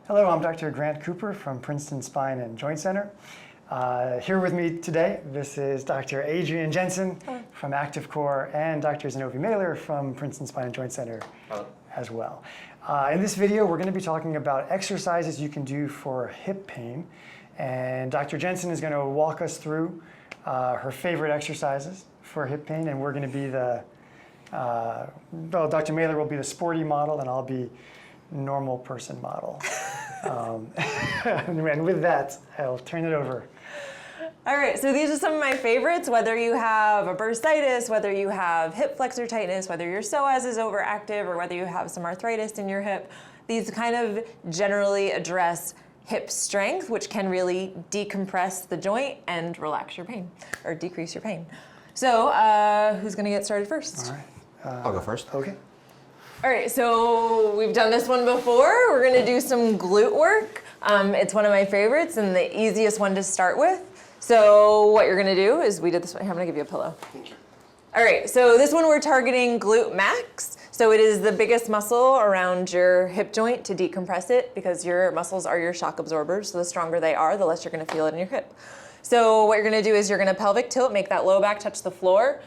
Hello, I'm Dr. Grant Cooper from Princeton Spine and Joint Center. Here with me today, this is Dr. Adrienne Jensen from Activcore and Dr. Zinovy Meyler from Princeton Spine and Joint Center as well. In this video, we're going to be talking about exercises you can do for hip pain. And Dr. Jensen is going to walk us through her favorite exercises for hip pain, and we're going to be the, well, Dr. Meyler will be the sporty model, and I'll be normal person model. And with that, I'll turn it over. All right, so these are some of my favorites, whether you have a bursitis, whether you have hip flexor tightness, whether your psoas is overactive, or whether you have some arthritis in your hip. These kind of generally address hip strength, which can really decompress the joint and relax your pain, or decrease your pain. So who's gonna get started first? All right. I'll go first. Okay. All right, so we've done this one before. We're gonna do some glute work. It's one of my favorites and the easiest one to start with. So what you're gonna do is, we did this one, here, I'm gonna give you a pillow. All right, so this one we're targeting glute max. So it is the biggest muscle around your hip joint to decompress it, because your muscles are your shock absorbers. So the stronger they are, the less you're gonna feel it in your hip. So what you're gonna do is you're gonna pelvic tilt, make that low back touch the floor.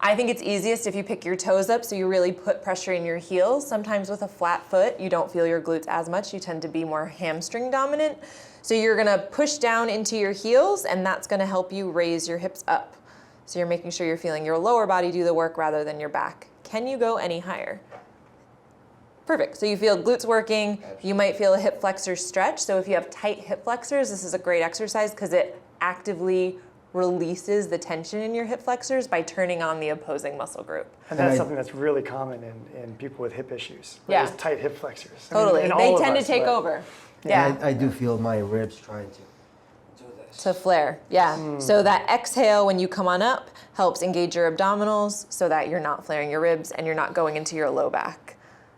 I think it's easiest if you pick your toes up so you really put pressure in your heels. Sometimes with a flat foot, you don't feel your glutes as much. You tend to be more hamstring dominant. So you're gonna push down into your heels, and that's gonna help you raise your hips up. So you're making sure you're feeling your lower body do the work rather than your back. Can you go any higher? Perfect, so you feel glutes working. You might feel a hip flexor stretch. So if you have tight hip flexors, this is a great exercise because it actively releases the tension in your hip flexors by turning on the opposing muscle group. And that's something that's really common in people with hip issues. Yeah. Is tight hip flexors. Totally, I mean, they tend to take over. Yeah. I do feel my ribs trying to do this. To flare, yeah. So that exhale when you come on up helps engage your abdominals so that you're not flaring your ribs and you're not going into your low back.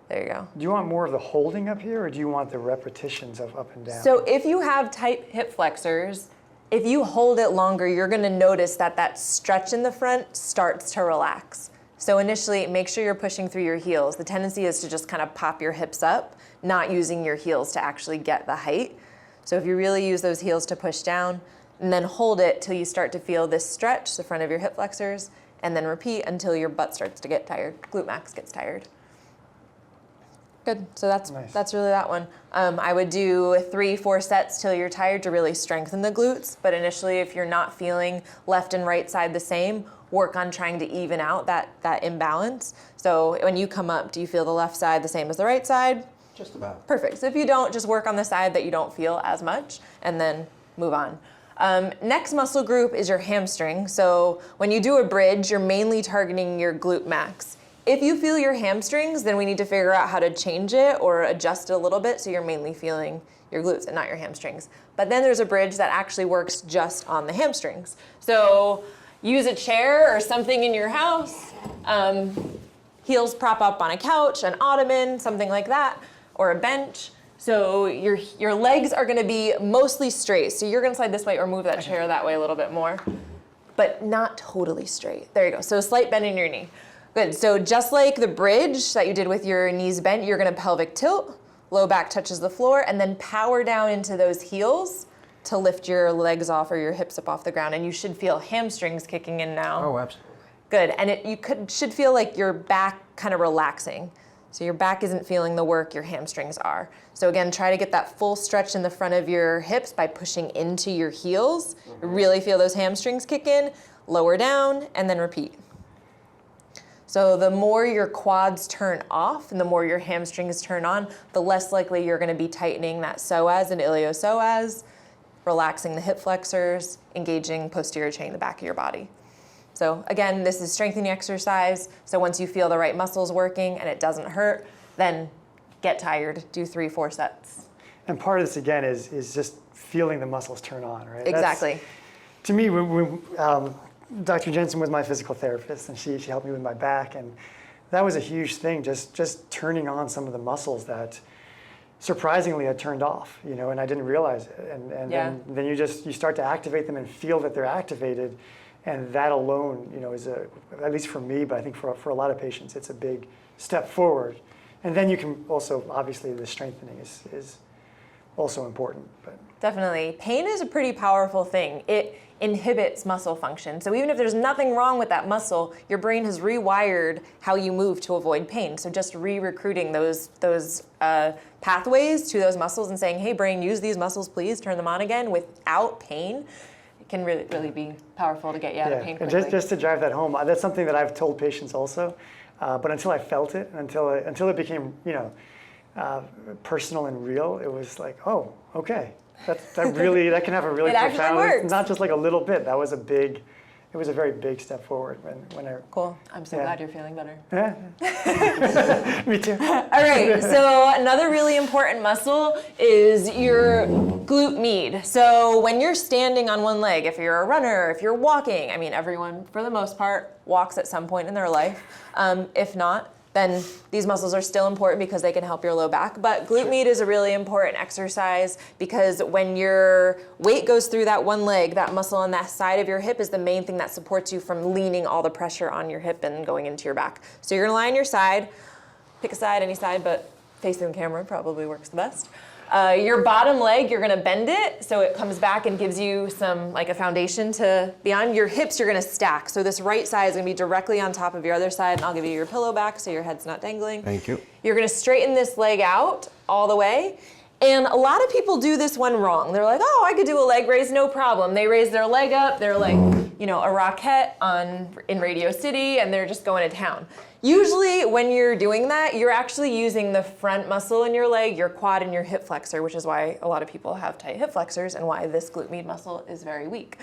There you go. Do you want more of the holding up here, or do you want the repetitions of up and down? So if you have tight hip flexors, if you hold it longer, you're gonna notice that that stretch in the front starts to relax. So initially, make sure you're pushing through your heels. The tendency is to just kind of pop your hips up, not using your heels to actually get the height. So if you really use those heels to push down, and then hold it till you start to feel this stretch, the front of your hip flexors, and then repeat until your butt starts to get tired. Glute max gets tired. Good, so that's really that one. I would do 3-4 sets till you're tired to really strengthen the glutes, but initially if you're not feeling left and right side the same, work on trying to even out that imbalance. So when you come up, do you feel the left side the same as the right side? Just about. Perfect, so if you don't, just work on the side that you don't feel as much, and then move on. Next muscle group is your hamstring. So when you do a bridge, you're mainly targeting your glute max. If you feel your hamstrings, then we need to figure out how to change it or adjust it a little bit so you're mainly feeling your glutes and not your hamstrings. But then there's a bridge that actually works just on the hamstrings. So use a chair or something in your house, heels prop up on a couch, an ottoman, something like that, or a bench. So your legs are gonna be mostly straight. So you're gonna slide this way or move that chair that way a little bit more, but not totally straight. There you go, so a slight bend in your knee. Good, so just like the bridge that you did with your knees bent, you're gonna pelvic tilt, low back touches the floor, and then power down into those heels to lift your legs off or your hips up off the ground. And you should feel hamstrings kicking in now. Oh, absolutely. Good, and you should feel like your back kind of relaxing. So your back isn't feeling the work, your hamstrings are. So again, try to get that full stretch in the front of your hips by pushing into your heels. Really feel those hamstrings kick in, lower down, and then repeat. So the more your quads turn off and the more your hamstrings turn on, the less likely you're gonna be tightening that psoas and iliopsoas, relaxing the hip flexors, engaging posterior chain, the back of your body. So again, this is strengthening exercise. So once you feel the right muscles working and it doesn't hurt, then get tired, do 3-4 sets. And part of this, again, is just feeling the muscles turn on, right? Exactly. To me, Dr. Jensen was my physical therapist, and she helped me with my back, and that was a huge thing, just turning on some of the muscles that surprisingly had turned off, and I didn't realize it. And then you start to activate them and feel that they're activated, and that alone, is at least for me, but I think for a lot of patients, it's a big step forward. And then you can also, obviously, the strengthening is also important. But Definitely. Pain is a pretty powerful thing. It inhibits muscle function. So even if there's nothing wrong with that muscle, your brain has rewired how you move to avoid pain. So just re-recruiting those pathways to those muscles and saying, hey, brain, use these muscles, please, turn them on again without pain, it can really be powerful to get you out of pain and quickly. just to drive that home, that's something that I've told patients also. But until I felt it, until it became, personal and real, it was like, oh, okay. That can have a really It actually profound, works. not just like a little bit. It was a very big step forward when I. Cool. I'm so glad you're feeling better. Yeah. Me too. All right, so another really important muscle is your glute med. So when you're standing on one leg, if you're a runner, if you're walking, I mean, everyone, for the most part, walks at some point in their life. If not, then these muscles are still important because they can help your low back. But glute med is a really important exercise because when your weight goes through that one leg, that muscle on that side of your hip is the main thing that supports you from leaning all the pressure on your hip and going into your back. So you're gonna lie on your side, pick a side, any side, but facing the camera probably works the best. Your bottom leg, you're gonna bend it so it comes back and gives you some, like a foundation to be on. Your hips, you're gonna stack. So this right side is gonna be directly on top of your other side, and I'll give you your pillow back so your head's not dangling. Thank you. You're gonna straighten this leg out all the way. And a lot of people do this one wrong. They're like, oh, I could do a leg raise, no problem. They raise their leg up, they're like, a Rockette in Radio City, and they're just going to town. Usually when you're doing that, you're actually using the front muscle in your leg, your quad and your hip flexor, which is why a lot of people have tight hip flexors and why this glute med muscle is very weak.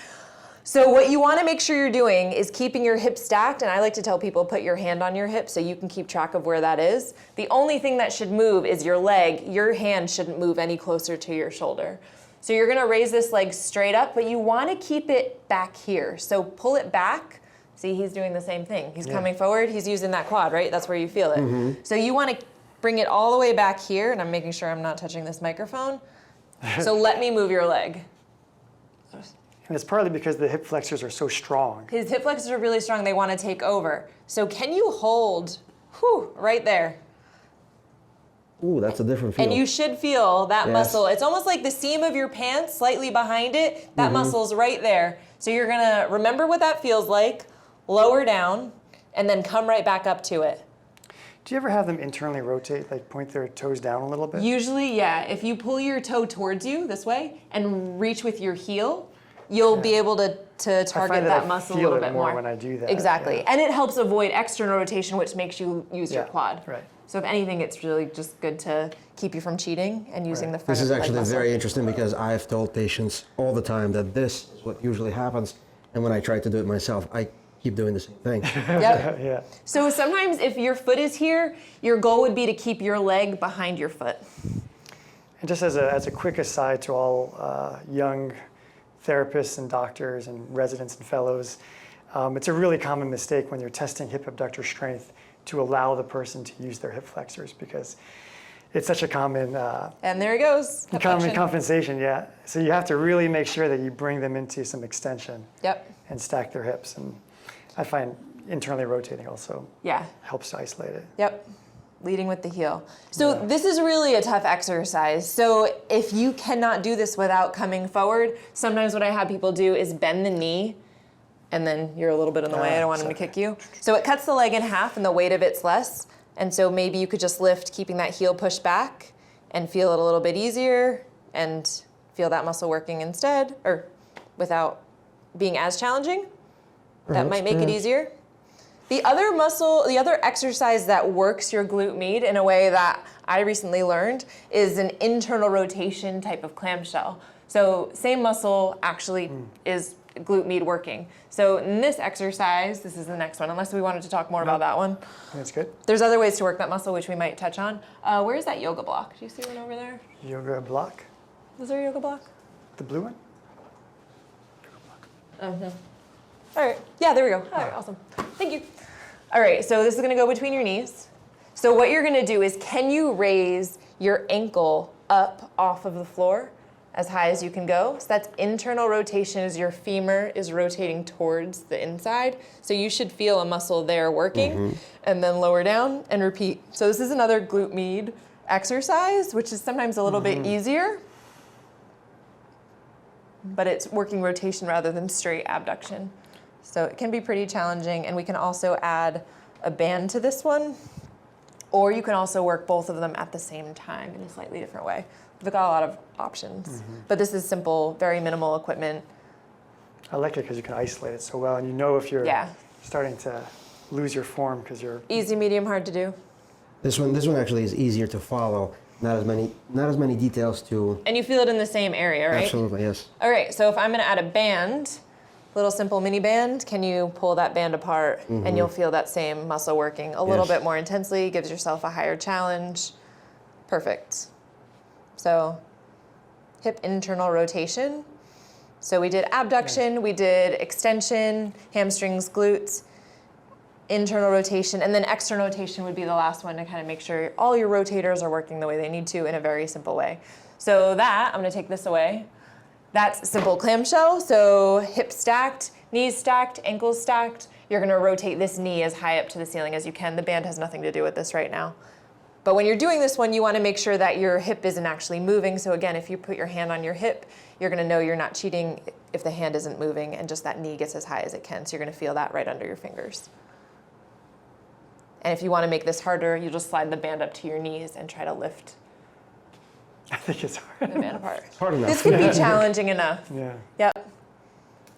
So what you want to make sure you're doing is keeping your hips stacked, and I like to tell people put your hand on your hip so you can keep track of where that is. The only thing that should move is your leg. Your hand shouldn't move any closer to your shoulder. So you're gonna raise this leg straight up, but you wanna keep it back here. So pull it back. See, he's doing the same thing. He's coming forward, he's using that quad, right? That's where you feel it. So you wanna bring it all the way back here, and I'm making sure I'm not touching this microphone. So let me move your leg. And it's partly because the hip flexors are so strong. His hip flexors are really strong, they wanna take over. So can you hold, right there? Ooh, that's a different feel. And you should feel that muscle. It's almost like the seam of your pants, slightly behind it. That muscle's right there. So you're gonna remember what that feels like, lower down, and then come right back up to it. Do you ever have them internally rotate, like point their toes down a little bit? Usually, yeah. If you pull your toe towards you this way and reach with your heel, you'll be able to target that muscle a little bit more when I do that. Exactly. Yeah. And it helps avoid external rotation, which makes you use your quad. Right. So if anything, it's really just good to keep you from cheating and using the front This is leg actually muscle. very interesting because I've told patients all the time that this is what usually happens. And when I try to do it myself, I keep doing the same thing. Yep. Yeah. So sometimes if your foot is here, your goal would be to keep your leg behind your foot. And just as a quick aside to all young therapists and doctors and residents and fellows, it's a really common mistake when you're testing hip abductor strength to allow the person to use their hip flexors because it's such a common And there it goes. Abduction. compensation, yeah. So you have to really make sure that you bring them into some extension Yep. and stack their hips. And I find internally rotating also Yeah. helps to isolate it. Yep. Leading with the heel. So this is really a tough exercise. So if you cannot do this without coming forward, sometimes what I have people do is bend the knee, and then you're a little bit in the way. I don't want him to kick you. So it cuts the leg in half and the weight of it's less. And so maybe you could just lift, keeping that heel pushed back and feel it a little bit easier and feel that muscle working instead, or without being as challenging. That might make it easier. The other exercise that works your glute med in a way that I recently learned is an internal rotation type of clamshell. So same muscle actually is glute med working. So in this exercise, this is the next one, unless we wanted to talk more about that one. That's good. There's other ways to work that muscle, which we might touch on. Where's that yoga block? Do you see one over there? Yoga block, Is there a yoga block? the blue one? Oh, no. All right. Yeah, there we go. All right, awesome. Thank you. All right, so this is gonna go between your knees. So what you're gonna do is, can you raise your ankle up off of the floor as high as you can go? So that's internal rotation as your femur is rotating towards the inside. So you should feel a muscle there working, and then lower down and repeat. So this is another glute med exercise, which is sometimes a little bit easier. but it's working rotation rather than straight abduction. So it can be pretty challenging, and we can also add a band to this one, or you can also work both of them at the same time in a slightly different way. We've got a lot of options, but this is simple, very minimal equipment. I like it because you can isolate it so well, and you know if you're Yeah. starting to lose your form because you're. Easy, medium, hard to do. This one actually is easier to follow. Not as many details to. And you feel it in the same area, right? Absolutely, yes. All right, so if I'm gonna add a band, little simple mini band, can you pull that band apart and you'll feel that same muscle working a little Yes. bit more intensely, gives yourself a higher challenge. Perfect. So hip internal rotation. So we did abduction, we did extension, hamstrings, glutes, internal rotation, and then external rotation would be the last one to kind of make sure all your rotators are working the way they need to in a very simple way. So that, I'm gonna take this away. That's simple clamshell, so hips stacked, knees stacked, ankles stacked. You're gonna rotate this knee as high up to the ceiling as you can. The band has nothing to do with this right now. But when you're doing this one, you wanna make sure that your hip isn't actually moving. So again, if you put your hand on your hip, you're gonna know you're not cheating if the hand isn't moving and just that knee gets as high as it can. So you're gonna feel that right under your fingers. And if you wanna make this harder, you just slide the band up to your knees and try to lift I think it's hard. the band apart. Hard enough. This could be challenging enough. Yeah. Yep.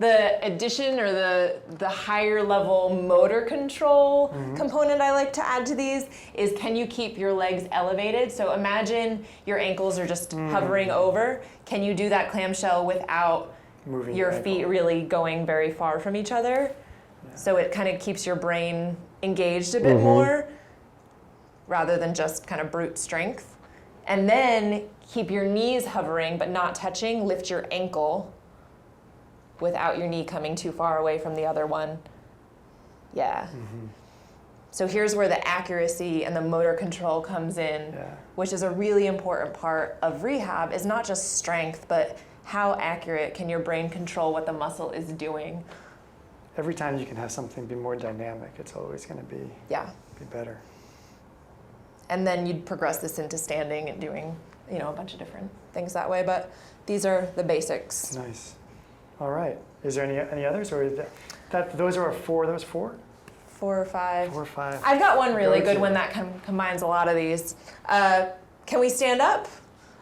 The addition or the higher level motor control component I like to add to these is, can you keep your legs elevated? So imagine your ankles are just hovering over. Can you do that clamshell without Moving your your feet ankle. really going very far from each other? So it kind of keeps your brain engaged a bit more rather than just kind of brute strength. And then keep your knees hovering but not touching. Lift your ankle without your knee coming too far away from the other one. Yeah. So here's where the accuracy and the motor control comes in, Yeah. which is a really important part of rehab, is not just strength, but how accurate can your brain control what the muscle is doing. Every time you can have something be more dynamic, it's always going to be better. And then you'd progress this into standing and doing, a bunch of different things that way. But these are the basics. Nice. All right. Is there any others, or is that those are four? Those 4? 4 or 5. 4 or 5. I've got one really Go good to. one that combines a lot of these. Can we stand up?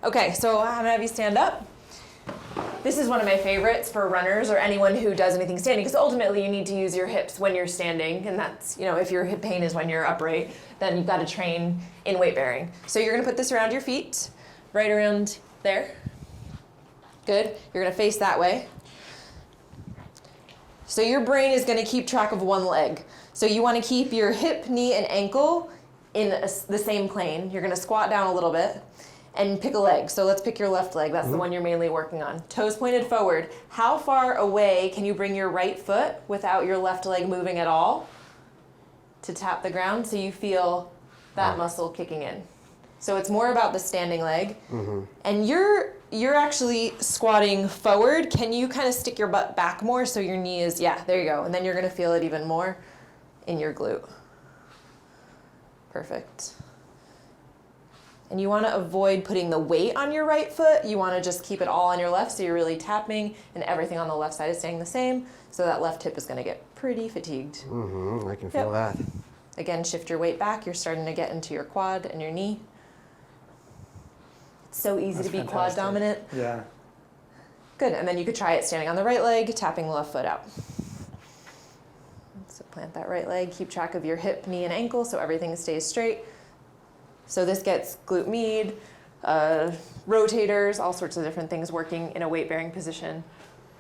Okay, so I'm gonna have you stand up. This is one of my favorites for runners or anyone who does anything standing, because ultimately you need to use your hips when you're standing, and that's, if your hip pain is when you're upright, then you've got to train in weight bearing. So you're gonna put this around your feet, right around there. Good. You're gonna face that way. So your brain is gonna keep track of one leg. So you wanna keep your hip, knee, and ankle in the same plane. You're gonna squat down a little bit and pick a leg. So let's pick your left leg. That's the one you're mainly working on. Toes pointed forward. How far away can you bring your right foot without your left leg moving at all to tap the ground so you feel that muscle kicking in? So it's more about the standing leg. And you're actually squatting forward. Can you kind of stick your butt back more so your knee is, there you go. And then you're gonna feel it even more in your glute. Perfect. And you wanna avoid putting the weight on your right foot. You wanna just keep it all on your left so you're really tapping and everything on the left side is staying the same. So that left hip is gonna get pretty fatigued. I can feel that. Again, shift your weight back. You're starting to get into your quad and your knee. It's so easy That's to be quad fantastic. dominant. Yeah. Good, and then you could try it standing on the right leg, tapping the left foot out. So plant that right leg, keep track of your hip, knee, and ankle so everything stays straight. So this gets glute med, rotators, all sorts of different things working in a weight-bearing position.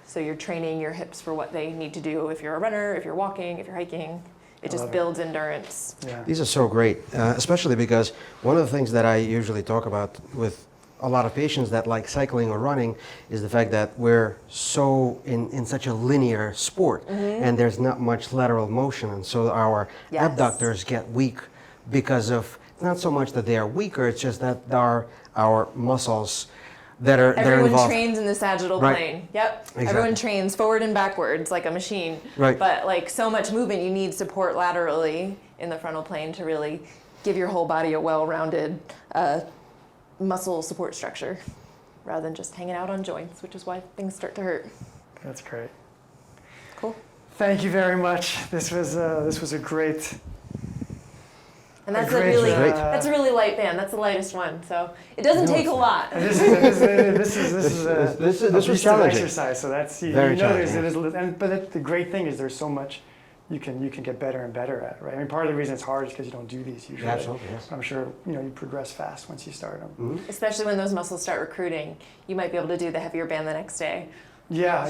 So you're training your hips for what they need to do if you're a runner, if you're walking, if you're hiking. It just builds endurance. Yeah. These are so great, especially because one of the things that I usually talk about with a lot of patients that like cycling or running is the fact that we're so in such a linear sport and there's not much lateral motion, and so our abductors get weak because of, it's not so much that they are weaker, it's just that our muscles that are Everyone involved. trains in the sagittal Right. plane. Yep. Exactly. Everyone trains forward and backwards like a machine. Right. But like so much movement, you need support laterally in the frontal plane to really give your whole body a well-rounded muscle support structure. rather than just hanging out on joints, which is why things start to hurt. That's great. Cool. Thank you very much. This was a great. And that's Great. that's a really light band. That's the lightest one, so it doesn't take a lot. And this is a This was challenging. exercise. So that's you Very know there's challenging. but the great thing is there's so much you can get better and better at, right? I mean, part of the reason it's hard is because you don't do these usually. Absolutely, yes. I'm sure you progress fast once you start them. Especially when those muscles start recruiting, you might be able to do the heavier band the next day. Yeah,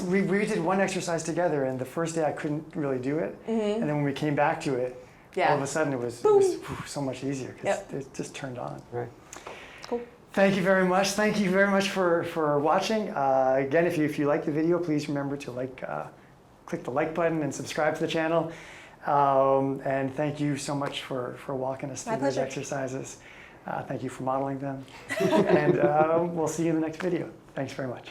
we did one exercise together, and the first day I couldn't really do it, and then when we came back to it, all of a sudden it was so much easier because it just turned on. Right. Cool. Thank you very much. Thank you very much for watching. Again, if you like the video, please remember to click the like button and subscribe to the channel. And thank you so much for walking us through those exercises. Thank you for modeling them. And we'll see you in the next video. Thanks very much.